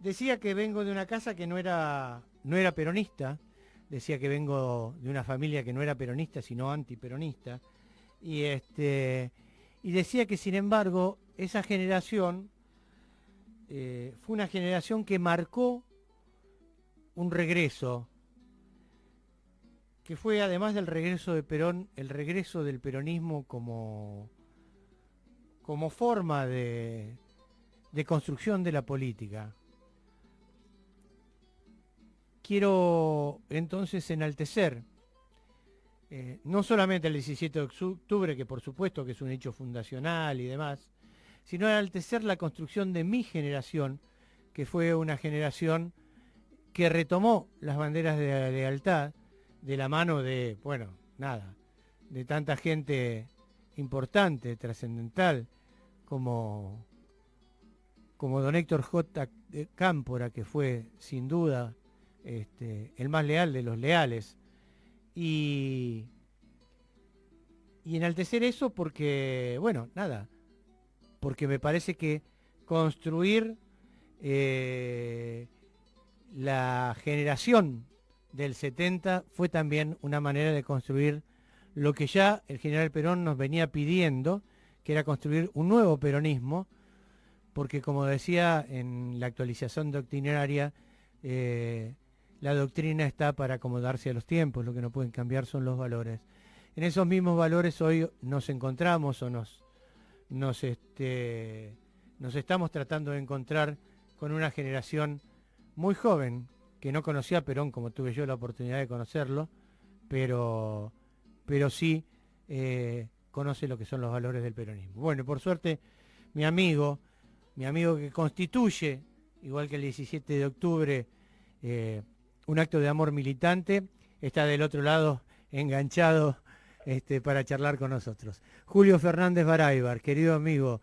Decía que vengo de una casa que no era peronista, decía que vengo de una familia que no era peronista, sino antiperonista, y y decía que sin embargo esa generación fue una generación que marcó un regreso, que fue además del regreso de Perón, el regreso del peronismo como forma de construcción de la política. Quiero entonces enaltecer no solamente el 17 de octubre, que por supuesto que es un hecho fundacional y demás, sino enaltecer la construcción de mi generación, que fue una generación que retomó las banderas de la lealtad de la mano de, bueno, nada, de tanta gente importante, trascendental, como, como don Héctor J. Cámpora, que fue sin duda el más leal de los leales. Y, y enaltecer eso porque, bueno, nada, porque me parece que construir la generación del 70 fue también una manera de construir lo que ya el general Perón nos venía pidiendo, que era construir un nuevo peronismo, porque como decía en la actualización doctrinaria, la doctrina está para acomodarse a los tiempos, lo que no pueden cambiar son los valores. En esos mismos valores hoy nos encontramos o nos estamos tratando de encontrar con una generación muy joven, que no conocía a Perón como tuve yo la oportunidad de conocerlo, pero sí conoce lo que son los valores del peronismo. Bueno, por suerte, mi amigo que constituye, igual que el 17 de octubre, un acto de amor militante, está del otro lado enganchado para charlar con nosotros. Julio Fernández Baraybar, querido amigo.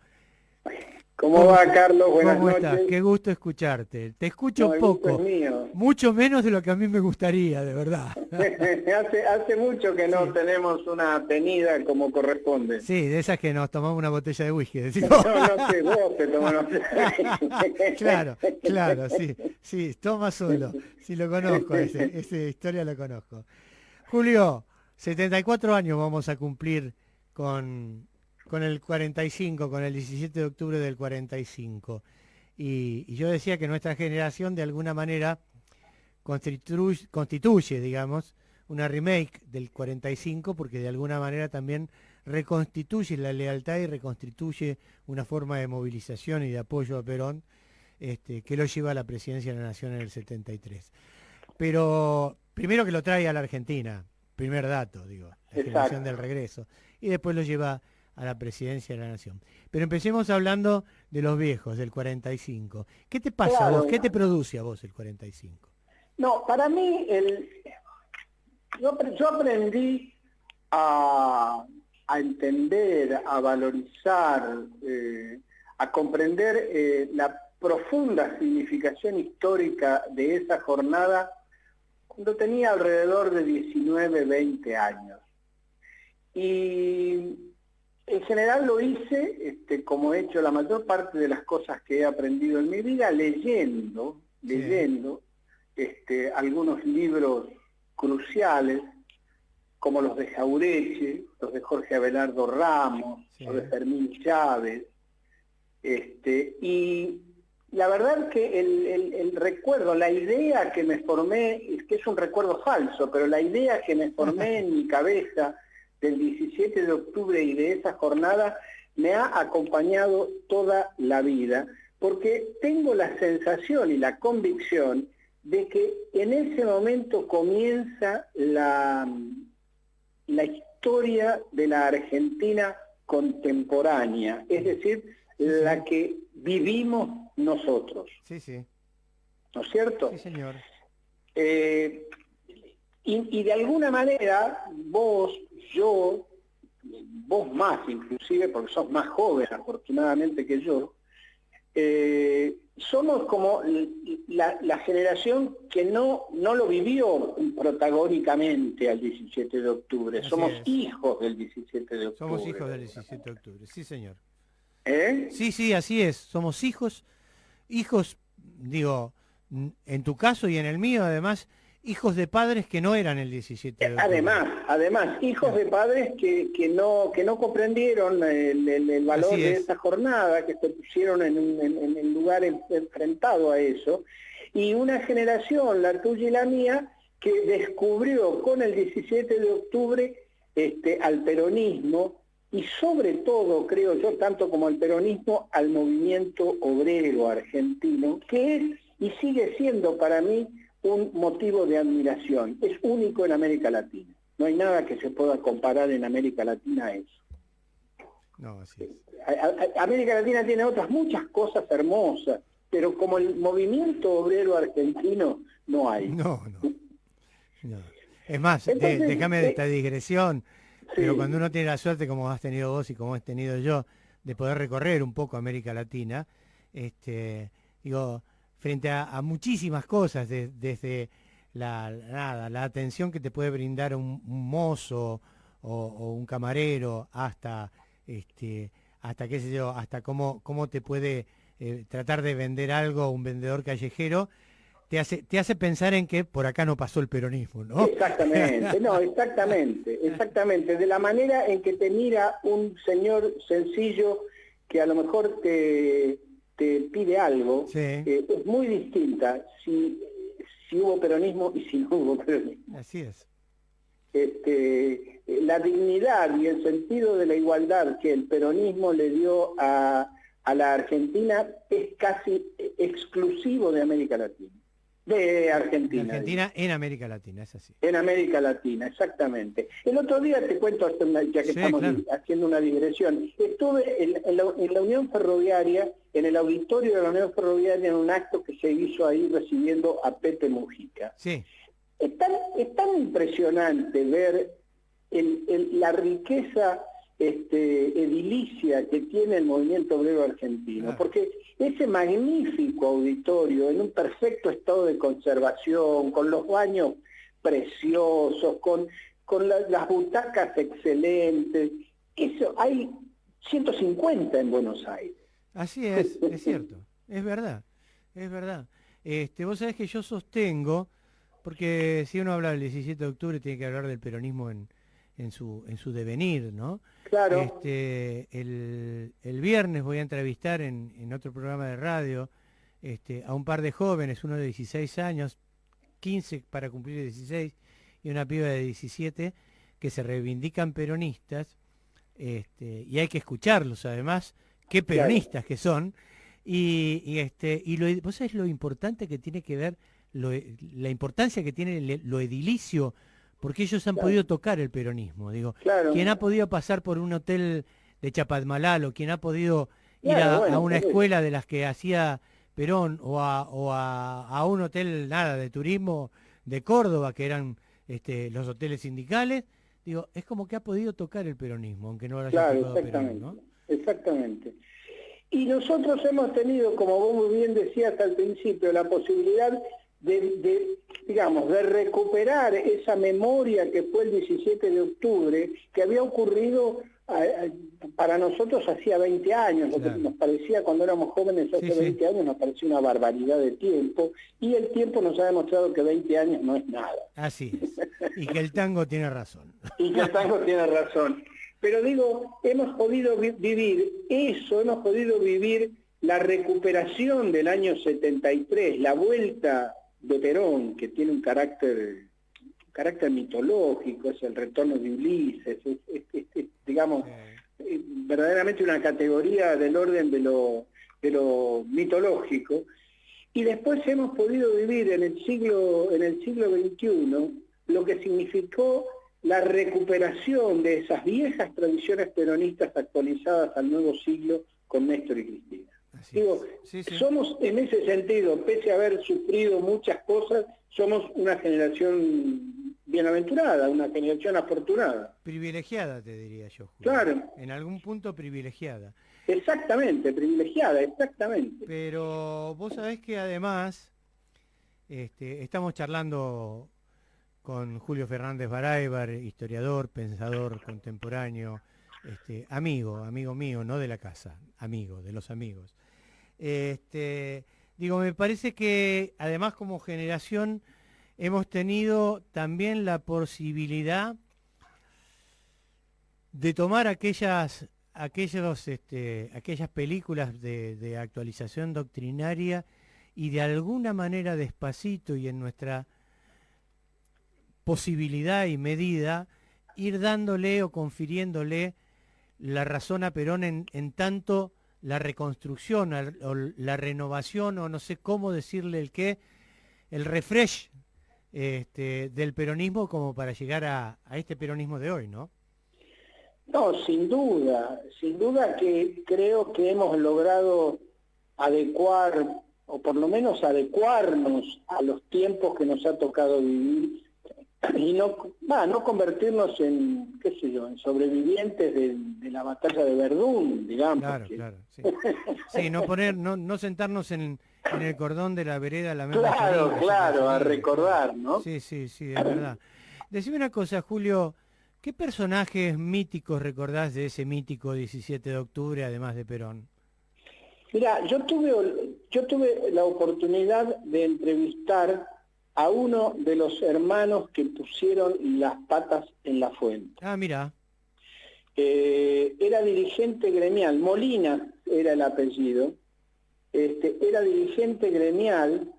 ¿Cómo va, Carlos? Buenas ¿Cómo noches. estás? Qué gusto escucharte. Te escucho el poco, gusto es mío. mucho menos de lo que a mí me gustaría, de verdad. hace mucho que no Sí. tenemos una tenida como corresponde. Sí, de esas que nos tomamos una botella de whisky, decimos. No sé, vos te tomás. Claro, sí, toma solo. Sí, lo conozco, esa historia lo conozco. Julio, 74 años vamos a cumplir con el 45, con el 17 de octubre del 45. Y yo decía que nuestra generación de alguna manera constituye, digamos, una remake del 45, porque de alguna manera también reconstituye la lealtad y reconstituye una forma de movilización y de apoyo a Perón, que lo lleva a la presidencia de la Nación en el 73. Pero primero que lo trae a la Argentina, primer dato, digo, la generación del regreso, y después lo lleva a la presidencia de la Nación. Pero empecemos hablando de los viejos, del 45. ¿Qué te pasa a vos? ¿Qué te produce a vos el 45? No, para mí, yo aprendí a entender, a valorizar, a comprender la profunda significación histórica de esa jornada cuando tenía alrededor de 19, 20 años. Y en general lo hice, como he hecho la mayor parte de las cosas que he aprendido en mi vida, leyendo algunos libros cruciales, como los de Jaureche, los de Jorge Abelardo Ramos, los de Fermín Chávez, y la verdad que el recuerdo, la idea que me formé, es que es un recuerdo falso, pero la idea que me formé en mi cabeza del 17 de octubre y de esa jornada me ha acompañado toda la vida, porque tengo la sensación y la convicción de que en ese momento comienza la historia de la Argentina contemporánea, es decir, la que vivimos nosotros. Sí. ¿No es cierto? Sí, señor. Y de alguna manera, vos, yo, vos más inclusive, porque sos más joven afortunadamente que yo, somos como la generación que no lo vivió protagónicamente al 17 de octubre. Así somos es. hijos del 17 de octubre. Somos hijos del 17 de octubre, sí señor. ¿Eh? Sí, así es. Somos hijos digo, en tu caso y en el mío, además, hijos de padres que no eran el 17 de octubre. Además, hijos de padres que no comprendieron el valor de esa jornada, que se pusieron en un lugar enfrentado a eso, y una generación, la tuya y la mía, que descubrió con el 17 de octubre al peronismo, y sobre todo, creo yo, tanto como al peronismo, al movimiento obrero argentino, que es y sigue siendo para mí un motivo de admiración. Es único en América Latina. No hay nada que se pueda comparar en América Latina a eso. No, así es. América Latina tiene otras muchas cosas hermosas, pero como el movimiento obrero argentino no hay. No. Es más, déjame de esta digresión, pero cuando uno tiene la suerte, como has tenido vos y como he tenido yo, de poder recorrer un poco América Latina, digo, frente a muchísimas cosas, desde la atención que te puede brindar un mozo o un camarero, hasta qué sé yo, hasta cómo te puede tratar de vender algo un vendedor callejero, te hace pensar en que por acá no pasó el peronismo, ¿no? Exactamente. De la manera en que te mira un señor sencillo que a lo mejor te pide algo, es muy distinta si hubo peronismo y si no hubo peronismo. Así es. La dignidad y el sentido de la igualdad que el peronismo le dio a la Argentina es casi exclusivo de América Latina. De Argentina. De Argentina en América Latina, es así. En América Latina, exactamente. El otro día te cuento, ya que estamos haciendo una digresión, estuve en la Unión Ferroviaria, en el auditorio de la Unión Ferroviaria, en un acto que se hizo ahí recibiendo a Pepe Mujica. Sí. Es tan impresionante ver la riqueza edilicia que tiene el movimiento obrero argentino, porque ese magnífico auditorio en un perfecto estado de conservación, con los baños preciosos, con las butacas excelentes, eso hay 150 en Buenos Aires. Así es cierto, es verdad. Vos sabés que yo sostengo, porque si uno habla del 17 de octubre tiene que hablar del peronismo en su devenir, ¿no? Claro. El viernes voy a entrevistar en otro programa de radio a un par de jóvenes, uno de 16 años, 15 para cumplir 16, y una piba de 17, que se reivindican peronistas, y hay que escucharlos además, qué peronistas que son, vos sabés lo importante que tiene que ver, la importancia que tiene lo edilicio, porque ellos han podido tocar el peronismo, digo. Quien ha podido pasar por un hotel de Chapadmalal, o quien ha podido ir a una escuela de las que hacía Perón, o a un hotel de turismo de Córdoba, que eran los hoteles sindicales, digo, es como que ha podido tocar el peronismo, aunque no lo haya tocado Perón, ¿no? Exactamente. Y nosotros hemos tenido, como vos muy bien decías al principio, la posibilidad de recuperar esa memoria que fue el 17 de octubre, que había ocurrido para nosotros hacía 20 años, lo que nos parecía cuando éramos jóvenes hace 20 años nos parecía una barbaridad de tiempo, y el tiempo nos ha demostrado que 20 años no es nada. Así es, y que el tango tiene razón. Pero digo, hemos podido vivir eso, hemos podido vivir la recuperación del año 73, la vuelta de Perón, que tiene un carácter mitológico, es el retorno de Ulises, verdaderamente una categoría del orden de lo mitológico, y después hemos podido vivir en el siglo XXI lo que significó la recuperación de esas viejas tradiciones peronistas actualizadas al nuevo siglo con Néstor y Cristina. Somos en ese sentido, pese a haber sufrido muchas cosas, somos una generación bienaventurada, una generación afortunada. Privilegiada, te diría yo, Julio. Claro. En algún punto privilegiada. Exactamente, privilegiada, exactamente. Pero vos sabés que además estamos charlando con Julio Fernández Baráibar, historiador, pensador contemporáneo, amigo mío, no de la casa, amigo, de los amigos. Digo, me parece que además como generación hemos tenido también la posibilidad de tomar aquellas películas de actualización doctrinaria y de alguna manera despacito y en nuestra posibilidad y medida ir dándole o confiriéndole la razón a Perón en tanto la reconstrucción o la renovación o no sé cómo decirle el refresh del peronismo como para llegar a este peronismo de hoy, ¿no? No, sin duda que creo que hemos logrado adecuar, o por lo menos adecuarnos a los tiempos que nos ha tocado vivir y no convertirnos en, qué sé yo, en sobrevivientes de la batalla de Verdún, digamos. Claro, claro, sí. Sí, no sentarnos en el cordón de la vereda la misma Claro, a recordar, ¿no? Sí, sí, sí, es verdad. Decime una cosa, Julio, ¿qué personajes míticos recordás de ese mítico 17 de octubre, además de Perón? Mira, yo tuve la oportunidad de entrevistar a uno de los hermanos que pusieron las patas en la fuente. Ah, mira. Era dirigente gremial, Molina era el apellido, era dirigente gremial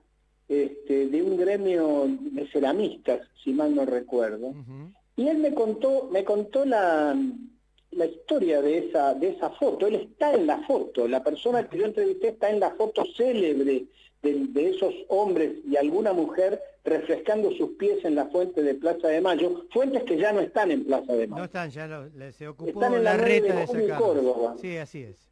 de un gremio de ceramistas, si mal no recuerdo. Uh-huh. Y él me contó la historia de esa foto. Él está en la foto, la persona que yo entrevisté está en la foto célebre de esos hombres y alguna mujer refrescando sus pies en la fuente de Plaza de Mayo, fuentes que ya no están en Plaza de Mayo. No están, se ocupó están en la reta de sacarlos. Córdoba. Sí, así es.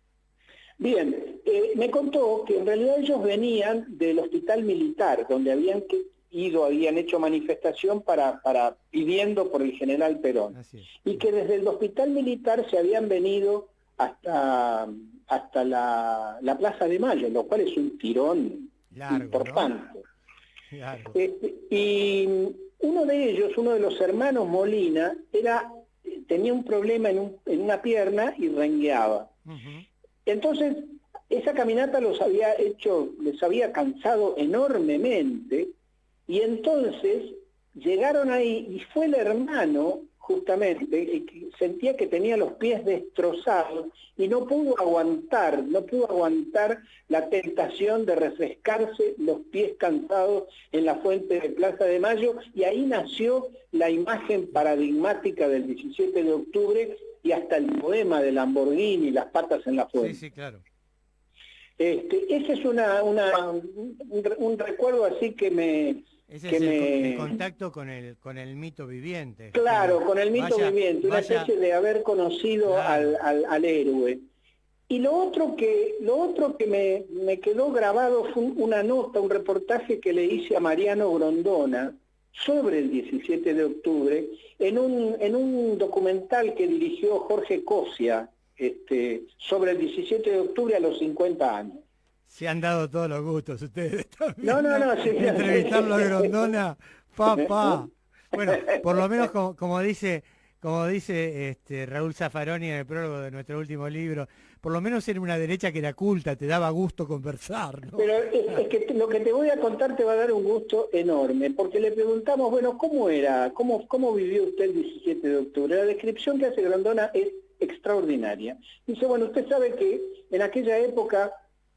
Bien, me contó que en realidad ellos venían del hospital militar, donde habían hecho manifestación pidiendo por el general Perón. Así es. Y que desde el hospital militar se habían venido hasta la Plaza de Mayo, lo cual es un tirón largo, importante. ¿no? Claro. Y uno de los hermanos Molina, tenía un problema en una pierna y rengueaba. Uh-huh. Entonces, esa caminata les había cansado enormemente, y entonces llegaron ahí, y fue el hermano, justamente, el que sentía que tenía los pies destrozados, y no pudo aguantar la tentación de refrescarse los pies cansados en la fuente de Plaza de Mayo, y ahí nació la imagen paradigmática del 17 de octubre, y hasta el poema de Lamborghini, Las patas en la fuente. Sí, sí, claro. Ese es un recuerdo así que me... Ese es el contacto con el mito viviente. Claro, con el mito viviente, una especie de haber conocido al héroe. Y lo otro que me quedó grabado fue una nota, un reportaje que le hice a Mariano Grondona sobre el 17 de octubre, en un documental que dirigió Jorge Cosia, sobre el 17 de octubre a los 50 años. Se han dado todos los gustos ustedes también. No, sí. Entrevistarlo a Grondona, papá. Bueno, por lo menos como dice Raúl Zaffaroni en el prólogo de nuestro último libro, por lo menos era una derecha que era culta, te daba gusto conversar, ¿no? Pero es que lo que te voy a contar te va a dar un gusto enorme, porque le preguntamos, bueno, ¿cómo vivió usted el 17 de octubre? La descripción que hace Grondona es extraordinaria. Dice, bueno, usted sabe que en aquella época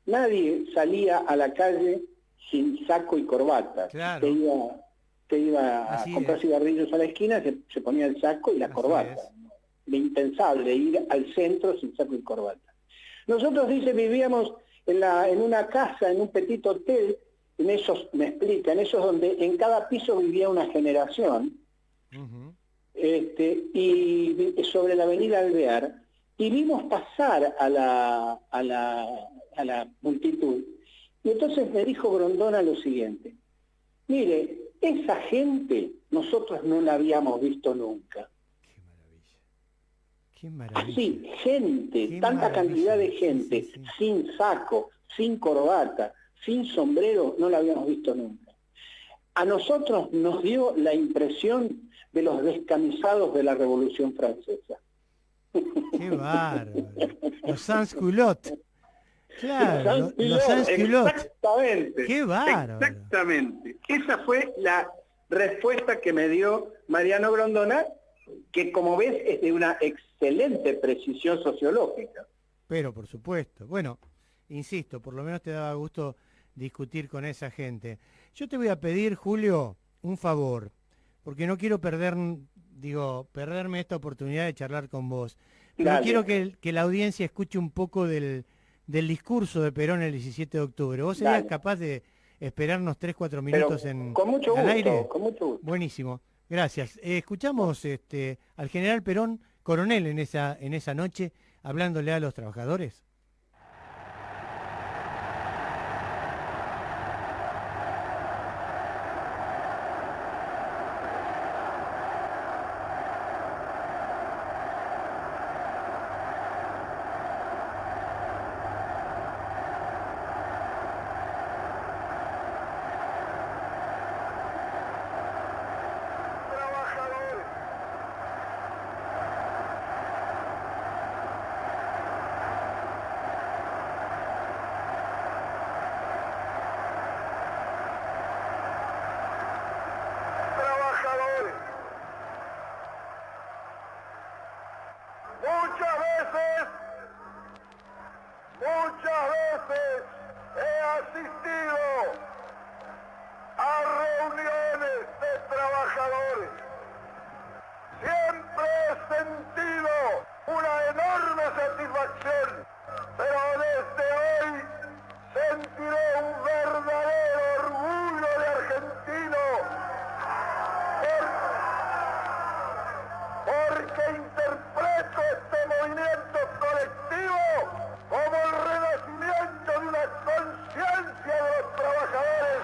nadie salía a la calle sin saco y corbata. Claro. Te iba a comprar cigarrillos a la esquina, se ponía el saco y la corbata. Lo impensable, ir al centro sin saco y corbata. Nosotros, dice, vivíamos en una casa, en un petit hotel, en esos donde en cada piso vivía una generación, uh-huh. Y sobre la avenida Alvear, y vimos pasar a la multitud. Y entonces me dijo Grondona lo siguiente: mire, esa gente nosotros no la habíamos visto nunca. Qué maravilla. Así, gente, tanta cantidad de gente, sí. Sin saco, sin corbata, sin sombrero, no la habíamos visto nunca. A nosotros nos dio la impresión de los descamisados de la Revolución Francesa. Qué bárbaro. Los sans-culottes. Claro, los Sans-Culottes, sans-culottes. exactamente. Qué bárbaro. Exactamente. Esa fue la respuesta que me dio Mariano Grondona, que como ves es de una excelente precisión sociológica. Pero por supuesto. Bueno, insisto, por lo menos te daba gusto discutir con esa gente. Yo te voy a pedir, Julio, un favor, porque no quiero perderme esta oportunidad de charlar con vos. Pero Dale. quiero que la audiencia escuche un poco del discurso de Perón el 17 de octubre. ¿Vos serías Dale. capaz de esperarnos 3, 4 Pero minutos con mucho al gusto, aire? con mucho gusto. Buenísimo, gracias. Escuchamos al general Perón, coronel en esa noche, hablándole a los trabajadores. Muchas veces he asistido a reuniones de trabajadores. Siempre he sentido una enorme satisfacción, pero desde hoy sentiré un verdadero orgullo de argentino porque interpreto este movimiento colectivo como el renacimiento de una conciencia de los trabajadores.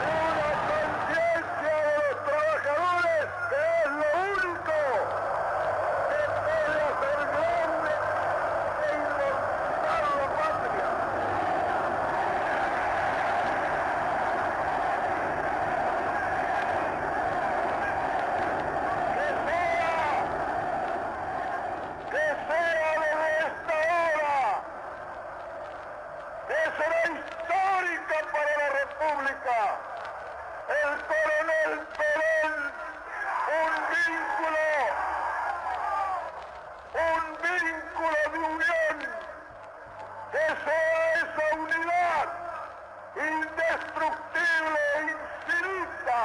Una conciencia de los trabajadores que es lo único que puede hacer grande e inmortal la patria. Que sea desde esta hora, que será histórica para la República, el coronel Perón, un vínculo de unión, que sea esa unidad indestructible e infinita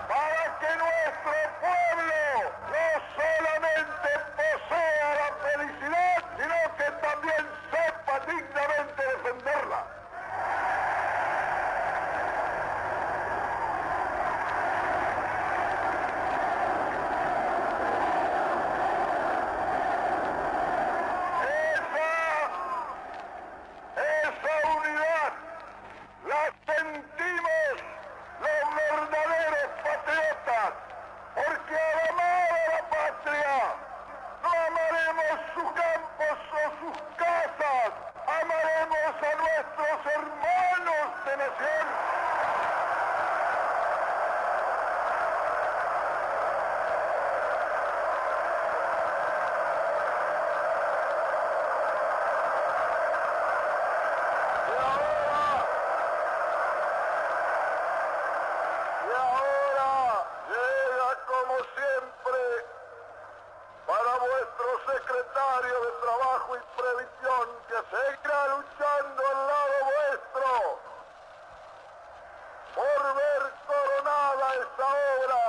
para que nuestro pueblo no solamente posea la felicidad, sino que también sepa dignamente defenderla. Esa unidad la sentimos los verdaderos patriotas, porque al amar a la patria no amaremos sus campos o sus casas, amaremos a nuestros hermanos de nación. Y ahora llega como siempre para vuestro secretario de Trabajo y Previsión, que seguirá luchando al lado vuestro por ver coronada esta obra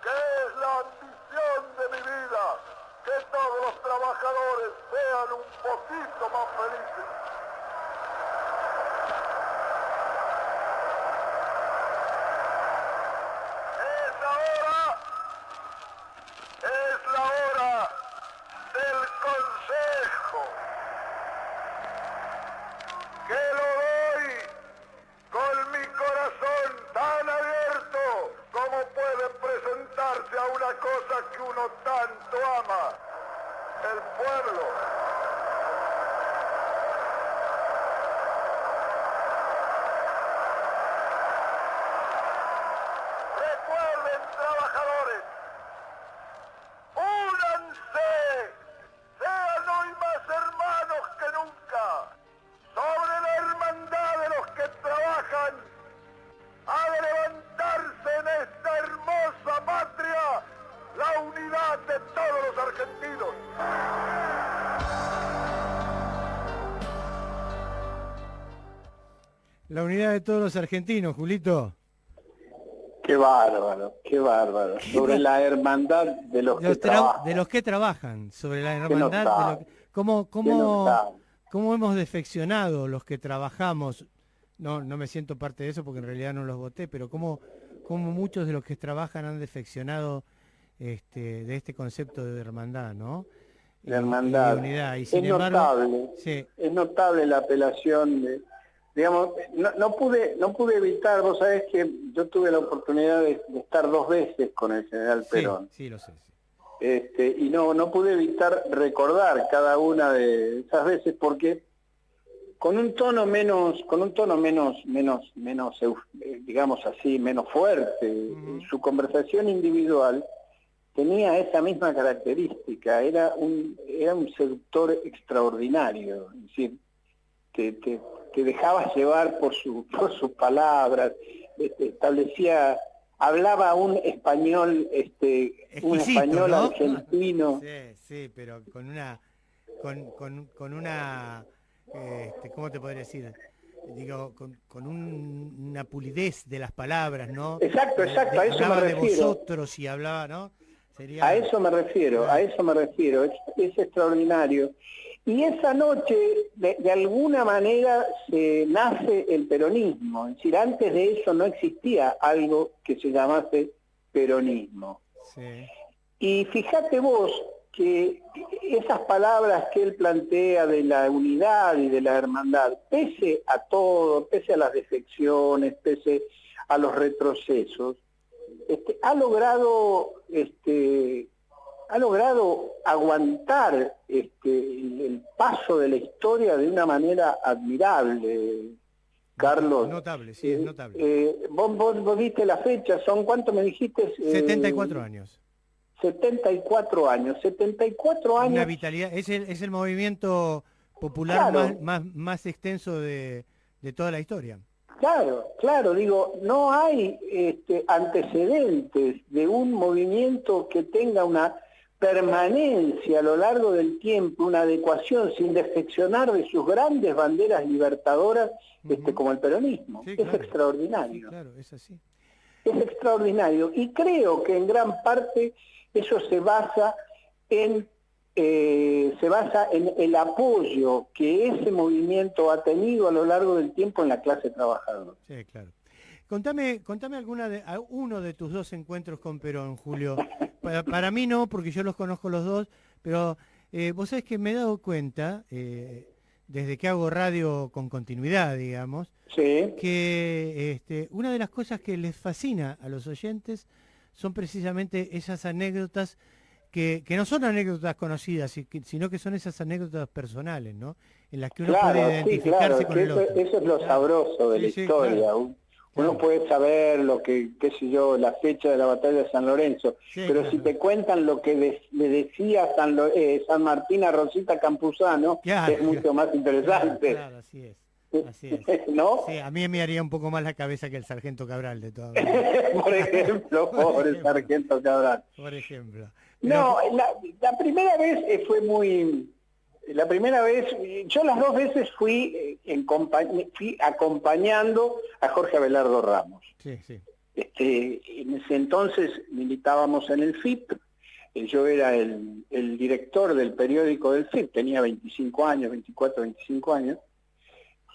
que es la ambición de mi vida, que todos los trabajadores sean un poquito más felices. Es la hora del consejo, que lo doy con mi corazón tan abierto como puede presentarse a una cosa que uno tanto ama, el pueblo. Recuerden, trabajadores, únanse, sean hoy más La unidad de todos los argentinos, Julito. Qué bárbaro, qué bárbaro. Sobre la hermandad de los que trabajan. De los que trabajan, sobre la Qué hermandad, notable, cómo, qué notable. cómo hemos defeccionado los que trabajamos. No me siento parte de eso porque en realidad no los voté, pero cómo muchos de los que trabajan han defeccionado de este concepto de hermandad, ¿no? La hermandad. Y de unidad. Y Es sin embargo, notable, sí, es notable la apelación de, digamos, no pude evitar, vos sabés que yo tuve la oportunidad de estar 2 veces con el general Perón. sí, lo sé. Sí. Y no pude evitar recordar cada una de esas veces porque con un tono menos, digamos así, menos fuerte, su conversación individual tenía esa misma característica, era un seductor extraordinario, es decir, te dejaba llevar por sus palabras, establecía, hablaba un español, un español, ¿no? Argentino. Sí, pero con una ¿cómo te podría decir? Digo, con una pulidez de las palabras, ¿no? Exacto, a eso me refiero. Hablaba de vosotros y hablaba, ¿no? Sería... A eso me refiero, es extraordinario. Y esa noche, de alguna manera, se nace el peronismo. Es decir, antes de eso no existía algo que se llamase peronismo. Sí. Y fíjate vos que esas palabras que él plantea de la unidad y de la hermandad, pese a todo, pese a las defecciones, pese a los retrocesos, ha logrado aguantar el paso de la historia de una manera admirable, Carlos. Notable, sí, es notable. Vos diste la fecha, ¿son cuánto me dijiste? 74 años. 74 años. Una vitalidad, es el movimiento popular, claro, más extenso de toda la historia. Claro, digo, no hay antecedentes de un movimiento que tenga una permanencia a lo largo del tiempo, una adecuación sin defeccionar de sus grandes banderas libertadoras, como el peronismo. Sí, claro. Es extraordinario. Sí, claro, es así. Es extraordinario. Y creo que en gran parte eso se basa en el apoyo que ese movimiento ha tenido a lo largo del tiempo en la clase trabajadora. Sí, claro. Contame uno de tus 2 encuentros con Perón, Julio. Para mí no, porque yo los conozco los 2, pero vos sabés que me he dado cuenta, desde que hago radio con continuidad, digamos, sí, que una de las cosas que les fascina a los oyentes son precisamente esas anécdotas que no son anécdotas conocidas, sino que son esas anécdotas personales, ¿no? En las que uno puede identificarse con el otro. Eso es lo sabroso de la historia. Claro. Uno puede saber lo que, qué sé yo, la fecha de la batalla de San Lorenzo, pero claro, si te cuentan lo que le decía San Martín a Rosita Campuzano, es mucho más interesante. Claro, así es. ¿No? Sí, a mí me haría un poco más la cabeza que el sargento Cabral, de todas maneras. Por ejemplo, pobre sargento Cabral. Por ejemplo. Pero... No, la primera vez fue muy... La primera vez, yo las 2 veces fui acompañando a Jorge Abelardo Ramos. Sí, sí. En ese entonces militábamos en el FIP, yo era el director del periódico del FIP, tenía 25 años, 24, 25 años,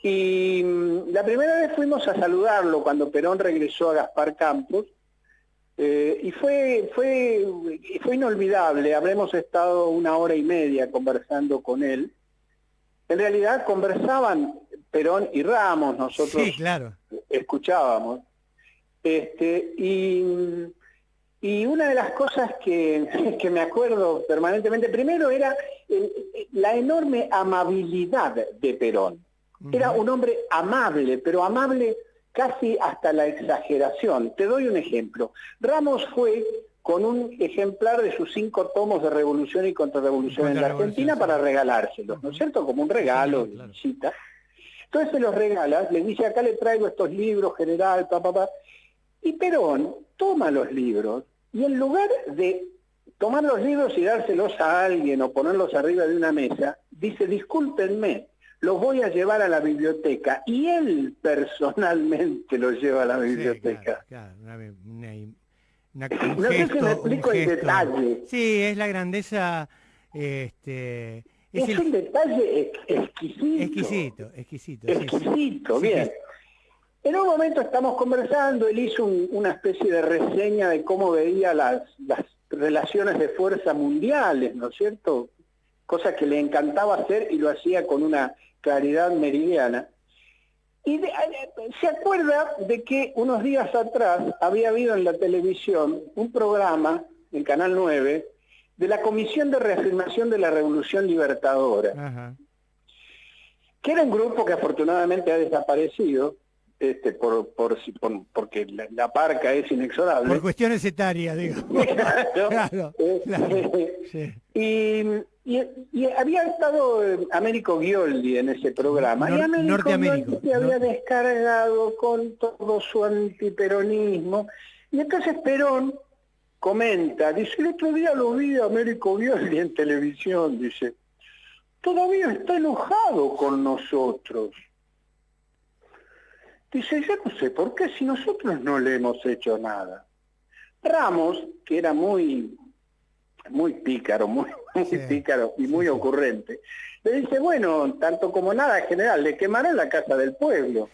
y la primera vez fuimos a saludarlo cuando Perón regresó a Gaspar Campos, y fue inolvidable. Habremos estado 1 hora y media conversando con él. En realidad conversaban Perón y Ramos, nosotros sí, claro, escuchábamos. Y una de las cosas que me acuerdo permanentemente, primero era la enorme amabilidad de Perón. Era un hombre amable, pero amable casi hasta la exageración. Te doy un ejemplo. Ramos fue con un ejemplar de sus 5 tomos de Revolución y Contrarrevolución en la Argentina para regalárselos, ¿no es cierto? Como un regalo, de visita. Entonces se los regala, le dice, acá le traigo estos libros, general, y Perón toma los libros, y en lugar de tomar los libros y dárselos a alguien o ponerlos arriba de una mesa, dice, discúlpenme, los voy a llevar a la biblioteca. Y él personalmente los lleva a la biblioteca. Sí, claro, un No sé si me explico el detalle. Sí, es la grandeza, Es un detalle exquisito. Exquisito, Sí, bien. sí. En un momento estamos conversando, él hizo una especie de reseña de cómo veía las relaciones de fuerza mundiales, ¿no es cierto? Cosa que le encantaba hacer y lo hacía con una claridad meridiana. Y se acuerda de que unos días atrás había habido en la televisión un programa, en Canal 9, de la Comisión de Reafirmación de la Revolución Libertadora, Ajá. que era un grupo que afortunadamente ha desaparecido, porque la parca es inexorable. Por cuestiones etarias, digo. Claro. Claro. Sí. Y había estado Américo Ghioldi en ese programa, y Américo Ghioldi se había descargado con todo su antiperonismo, y entonces Perón comenta, dice, el otro día lo vi a Américo Ghioldi en televisión, dice, todavía está enojado con nosotros. Dice, yo no sé por qué, si nosotros no le hemos hecho nada. Ramos, que era muy pícaro, muy pícaro y muy ocurrente, le dice, bueno, tanto como nada, general, le quemaron la casa del pueblo.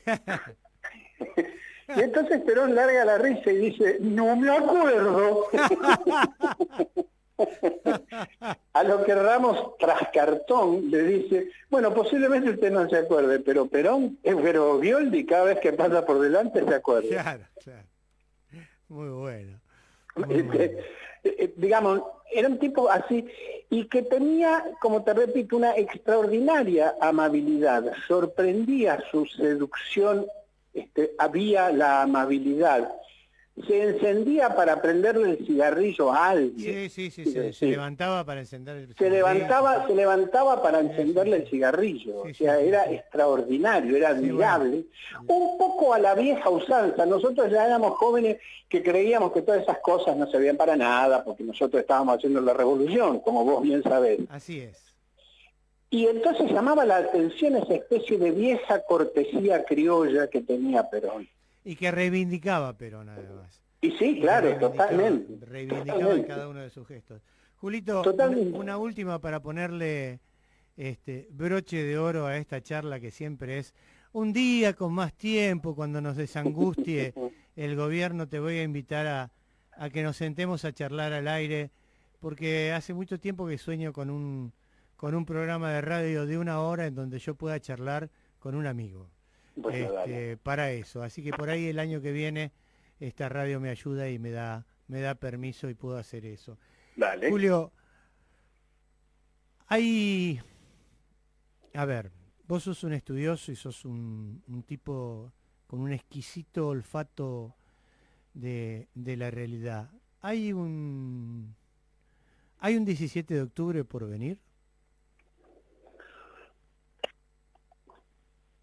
Y entonces Perón larga la risa y dice, no me acuerdo. A lo que Ramos, tras cartón, le dice, bueno, posiblemente usted no se acuerde, pero pero Ghioldi cada vez que pasa por delante se acuerda. Claro. Muy bueno. Digamos, era un tipo así, y que tenía, como te repito, una extraordinaria amabilidad, sorprendía su seducción, había la amabilidad, se encendía para prenderle el cigarrillo a alguien. Sí, se levantaba para encender el cigarrillo. Se levantaba para encenderle el cigarrillo, era extraordinario, era admirable. Un poco a la vieja usanza, nosotros ya éramos jóvenes que creíamos que todas esas cosas no servían para nada, porque nosotros estábamos haciendo la revolución, como vos bien sabés. Así es. Y entonces llamaba la atención esa especie de vieja cortesía criolla que tenía Perón. Y que reivindicaba Perón, además. Y sí, claro, totalmente. Reivindicaba en cada uno de sus gestos. Julito, una última para ponerle broche de oro a esta charla, que siempre es un día con más tiempo, cuando nos desangustie el gobierno, te voy a invitar a que nos sentemos a charlar al aire, porque hace mucho tiempo que sueño con un programa de radio de 1 hora en donde yo pueda charlar con un amigo. Para eso, así que por ahí el año que viene esta radio me ayuda y me da permiso y puedo hacer eso. Dale. Julio, a ver, vos sos un estudioso y sos un tipo con un exquisito olfato de la realidad. ¿Hay un 17 de octubre por venir?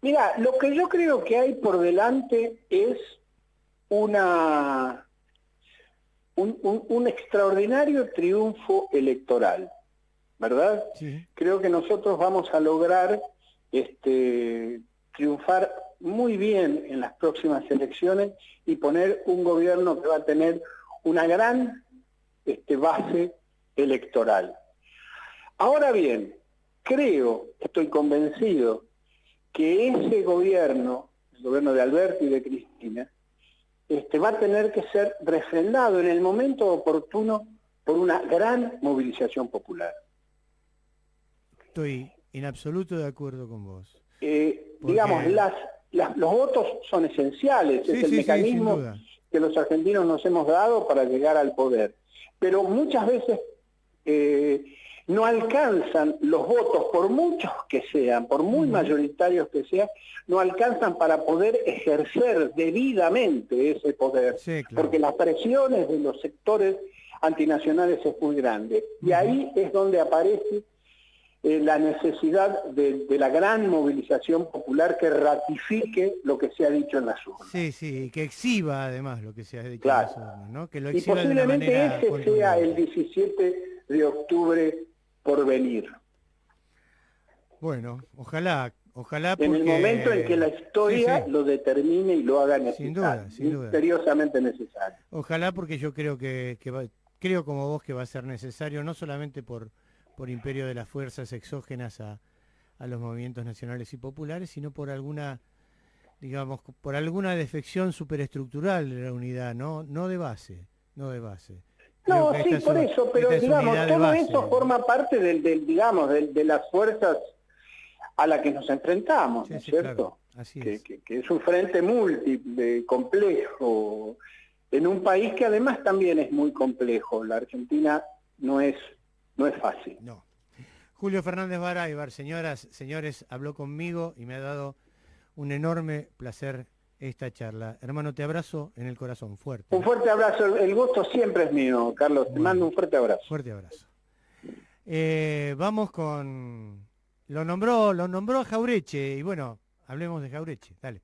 Mira, lo que yo creo que hay por delante es un extraordinario triunfo electoral, ¿verdad? Sí. Creo que nosotros vamos a lograr triunfar muy bien en las próximas elecciones y poner un gobierno que va a tener una gran base electoral. Ahora bien, estoy convencido que ese gobierno, el gobierno de Alberto y de Cristina, va a tener que ser refrendado en el momento oportuno por una gran movilización popular. Estoy en absoluto de acuerdo con vos. Digamos, los votos son esenciales, es el mecanismo que los argentinos nos hemos dado para llegar al poder. Pero muchas veces no alcanzan los votos, por muchos que sean, por muy mayoritarios que sean, no alcanzan para poder ejercer debidamente ese poder, porque las presiones de los sectores antinacionales es muy grande. Y ahí es donde aparece la necesidad de la gran movilización popular que ratifique lo que se ha dicho en las urnas. Sí, que exhiba además lo que se ha dicho en las urnas, ¿no? Que lo y posiblemente ese sea el 17 de octubre por venir. Bueno, ojalá Ojalá en el momento en que la historia Sí, sí. lo determine y lo haga Sin necesario, duda, sin duda. imperiosamente necesario. Ojalá, porque yo creo creo como vos que va a ser necesario, no solamente por imperio de las fuerzas exógenas a los movimientos nacionales y populares, sino por alguna, digamos, por alguna defección superestructural de la unidad, no de base, no de base. Creo No, que sí, por eso, pero esta es digamos, unidad de todo base. eso forma parte digamos, de las fuerzas a las que nos enfrentamos, Sí, ¿no es sí, cierto? claro, así es. Que es un frente múltiple, complejo, en un país que además también es muy complejo. La Argentina no es fácil. No. Julio Fernández Baraybar, señoras, señores, habló conmigo y me ha dado un enorme placer esta charla. Hermano, te abrazo en el corazón, fuerte. Un fuerte abrazo, el gusto siempre es mío, Carlos, te mando un fuerte abrazo. Fuerte abrazo. Vamos con... Lo nombró a Jaureche, y bueno, hablemos de Jaureche, dale.